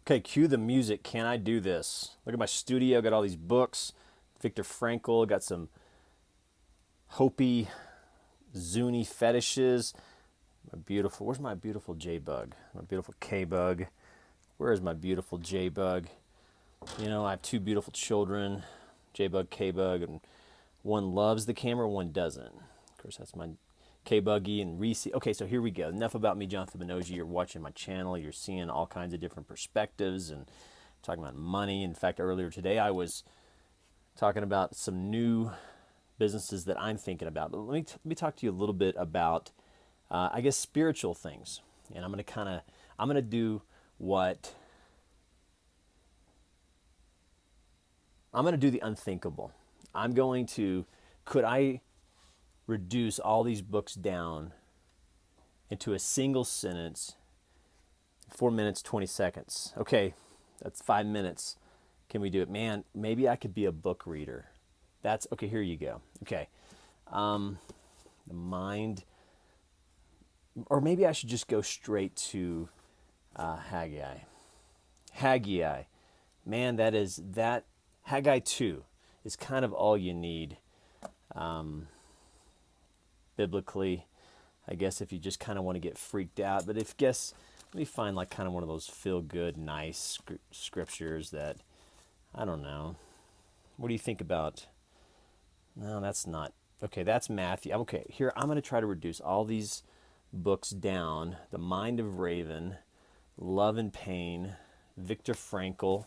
Okay, cue the music. Can I do this? Look at my studio. Got all these books. Viktor Frankl. Got some Hopi, Zuni fetishes. Where's my beautiful J-Bug? My beautiful K-Bug. Where is my beautiful J-Bug? You know, I have two beautiful children, J-Bug, K-Bug, and one loves the camera, one doesn't. Of course, that's my K-Buggy and Reese. Okay, so here we go. Enough about me, John Fibonojji. You're watching my channel. You're seeing all kinds of different perspectives and talking about money. In fact, earlier today, I was talking about some new businesses that I'm thinking about. But let me talk to you a little bit about, I guess, spiritual things. And I'm going to do what, I'm going to do the unthinkable. Could I reduce all these books down into a single sentence, 4 minutes, 20 seconds? Okay, that's 5 minutes. Can we do it? Man, maybe I could be a book reader. Okay, here you go. Okay. The mind, or maybe I should just go straight to Haggai. Haggai. Man, that Haggai 2 is kind of all you need biblically, I guess, if you just kind of want to get freaked out. But let me find like kind of one of those feel-good, nice scriptures that, I don't know. What do you think about? No, that's not. Okay, that's Matthew. Okay, here, I'm going to try to reduce all these books down. The Mind of Raven, Love and Pain, Viktor Frankl,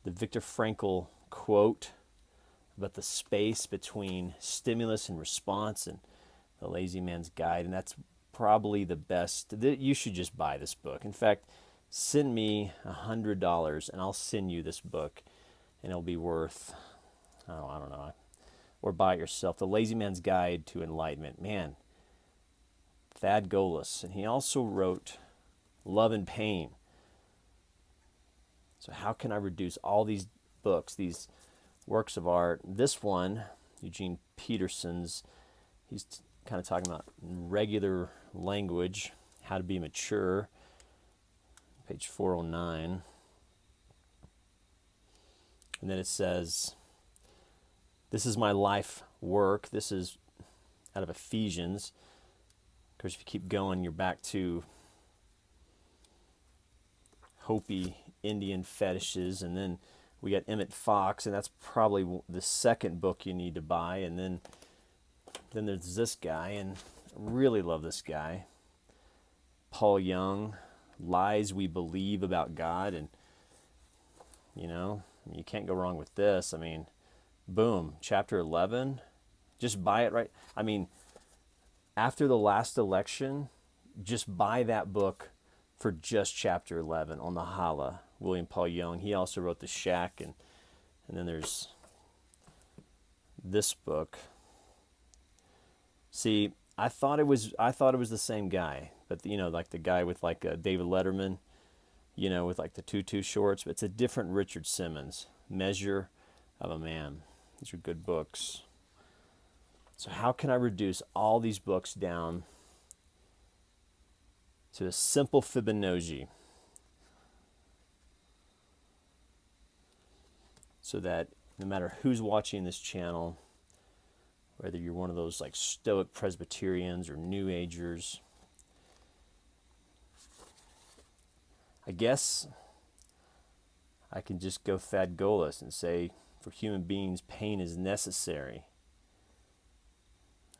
the Viktor Frankl quote about the space between stimulus and response, and The Lazy Man's Guide. And that's probably the best. You should just buy this book. In fact, send me $100 and I'll send you this book, and it'll be worth, oh, I don't know, or buy it yourself. The Lazy Man's Guide to Enlightenment. Man, Thad Golas. And he also wrote Love and Pain. So how can I reduce all these books, these works of art? This one, Eugene Peterson's, he's kind of talking about regular language, how to be mature, page 409. And then it says, this is my life work. This is out of Ephesians. Of course, if you keep going, you're back to Hopi Indian fetishes, and then we got Emmett Fox, and that's probably the second book you need to buy. And then there's this guy, and I really love this guy, Paul Young, Lies We Believe About God. And you can't go wrong with this. I mean, boom, chapter 11, just buy it. Right, I mean, after the last election, just buy that book for just chapter 11 on the Hala. William Paul Young. He also wrote The Shack, and then there's this book. See, I thought it was the same guy, but like the guy with like David Letterman, with like the tutu shorts. But it's a different Richard Simmons. Measure of a Man. These are good books. So how can I reduce all these books down to a simple Fibonacci, so that no matter who's watching this channel, whether you're one of those like stoic Presbyterians or New Agers, I guess I can just go Thad Golas and say, for human beings, pain is necessary.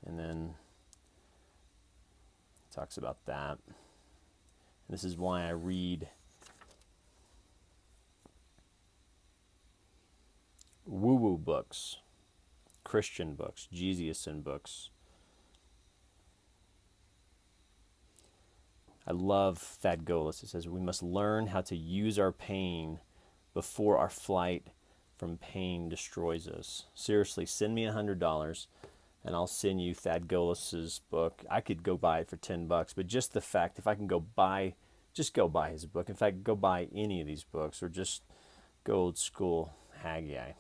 And then he talks about that. And this is why I read woo-woo books, Christian books, Jesusian books. I love Thad Golas. It says we must learn how to use our pain before our flight from pain destroys us. Seriously, send me $100 and I'll send you Thad Golas's book. I could go buy it for $10, but just the fact, if I can go buy his book. In fact, go buy any of these books, or just go old school Haggai.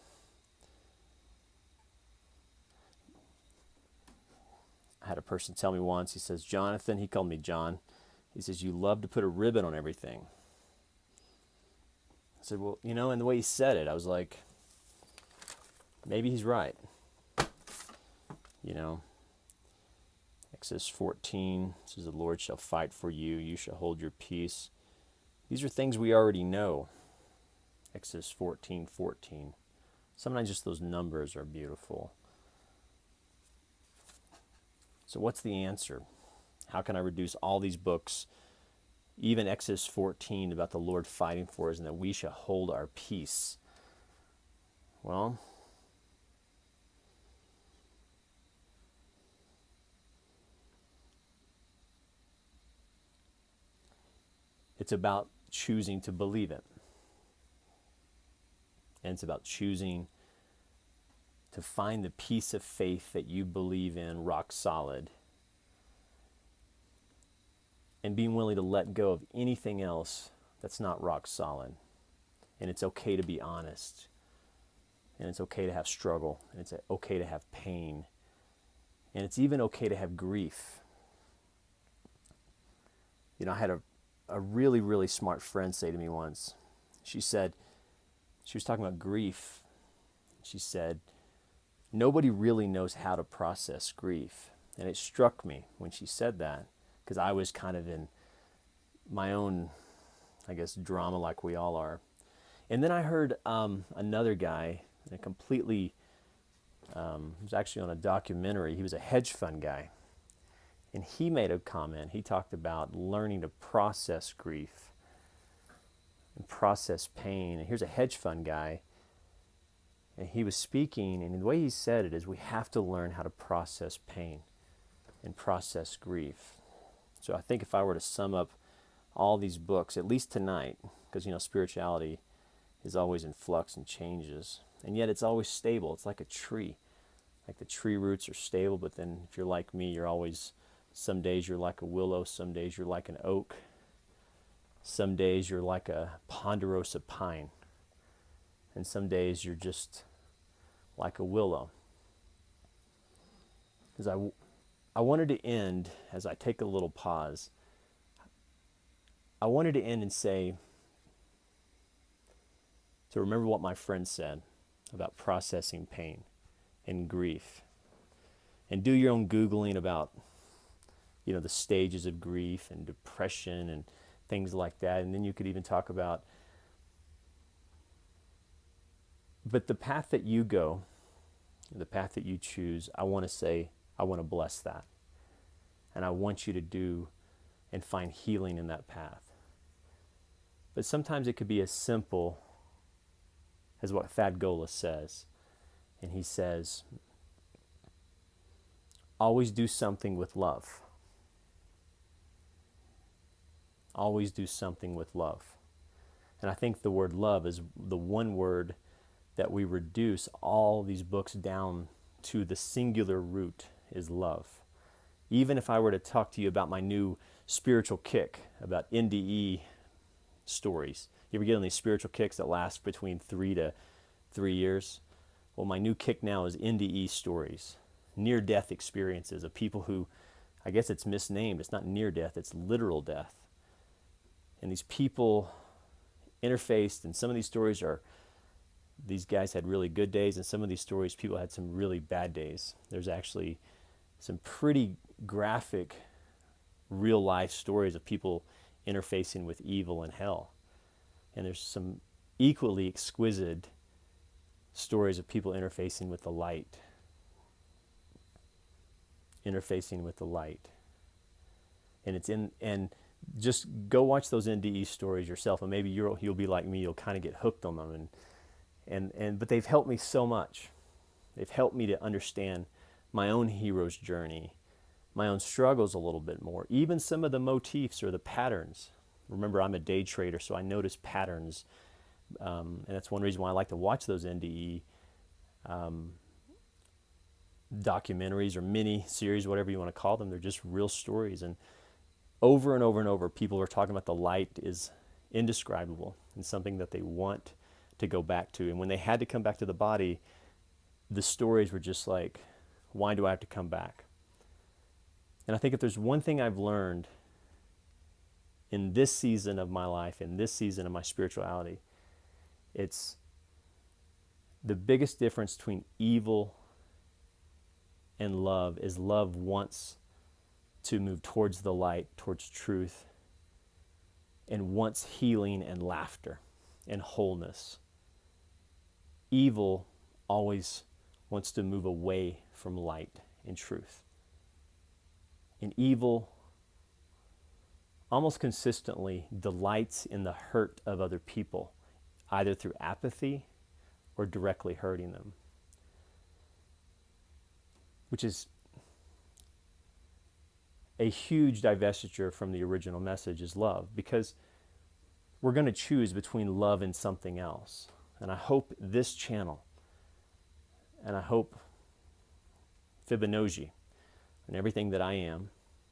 I had a person tell me once, he says, Jonathan, he called me John. He says, you love to put a ribbon on everything. said, well, you know, and the way he said it, I was like, maybe he's right. You know, Exodus 14 says, the Lord shall fight for you. You shall hold your peace. These are things we already know. Exodus 14:14. Sometimes just those numbers are beautiful. So what's the answer? How can I reduce all these books, even Exodus 14 about the Lord fighting for us and that we shall hold our peace? Well, it's about choosing to believe it. And it's about choosing to find the piece of faith that you believe in rock solid, and being willing to let go of anything else that's not rock solid. And it's okay to be honest. And it's okay to have struggle. And it's okay to have pain. And it's even okay to have grief. You know, I had a really, really smart friend say to me once, she said, she was talking about grief. She said, nobody really knows how to process grief. And it struck me when she said that, because I was kind of in my own, I guess, drama like we all are. And then I heard another guy, a completely, he was actually on a documentary. He was a hedge fund guy. And he made a comment. He talked about learning to process grief and process pain. And here's a hedge fund guy. And he was speaking, and the way he said it is we have to learn how to process pain and process grief. So I think if I were to sum up all these books, at least tonight, because, you know, spirituality is always in flux and changes, and yet it's always stable. It's like a tree. Like the tree roots are stable, but then if you're like me, you're always, some days you're like a willow, some days you're like an oak, some days you're like a ponderosa pine, and some days you're just like a willow. Because I wanted to end, as I take a little pause, I wanted to end and say, to remember what my friend said about processing pain and grief. And do your own Googling about, you know, the stages of grief and depression and things like that. And then you could even talk about, but the path that you go, the path that you choose, I want to say, I want to bless that. And I want you to do and find healing in that path. But sometimes it could be as simple as what Golas says. And he says, always do something with love. Always do something with love. And I think the word love is the one word that we reduce all these books down to. The singular root is love. Even if I were to talk to you about my new spiritual kick, about NDE stories. You ever get on these spiritual kicks that last between 3 to 3 years? Well, my new kick now is NDE stories, near-death experiences of people who, I guess it's misnamed. It's not near death, it's literal death. And these people interfaced, and some of these stories are, these guys had really good days, and some of these stories, people had some really bad days. There's actually some pretty graphic, real-life stories of people interfacing with evil and hell. And there's some equally exquisite stories of people interfacing with the light. Interfacing with the light. And it's in, and just go watch those NDE stories yourself, and maybe you'll be like me, you'll kind of get hooked on them. But they've helped me so much. They've helped me to understand my own hero's journey, my own struggles a little bit more, even some of the motifs or the patterns. Remember, I'm a day trader, so I notice patterns, and that's one reason why I like to watch those NDE documentaries or mini series, whatever you want to call them. They're just real stories, and over and over and over, people are talking about the light is indescribable and something that they want to go back to. And when they had to come back to the body, the stories were just like, why do I have to come back? And I think if there's one thing I've learned in this season of my life, in this season of my spirituality, It's the biggest difference between evil and love is love wants to move towards the light, towards truth, and wants healing and laughter and wholeness. Evil always wants to move away from light and truth. And evil almost consistently delights in the hurt of other people, either through apathy or directly hurting them, which is a huge divestiture from the original message is love, because we're going to choose between love and something else. And I hope this channel, and I hope Fibonojji, and everything that I am,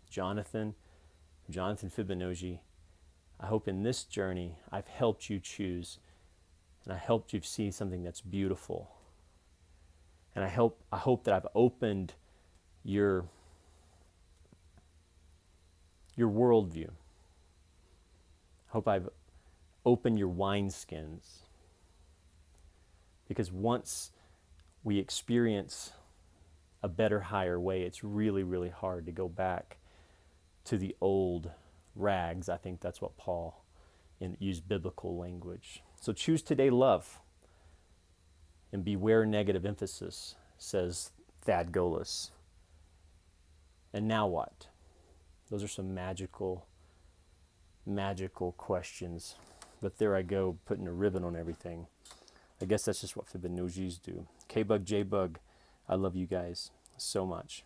Jonathan Fibonojji, I hope in this journey I've helped you choose, and I helped you see something that's beautiful. And I hope that I've opened your worldview. I hope I've opened your wineskins. Because once we experience a better, higher way, it's really, really hard to go back to the old rags. I think that's what Paul used biblical language. So choose today love and beware negative emphasis, says Thad Golas. And now what? Those are some magical questions. But there I go, putting a ribbon on everything. I guess that's just what Fibonojjis do. K-Bug, J-Bug, I love you guys so much.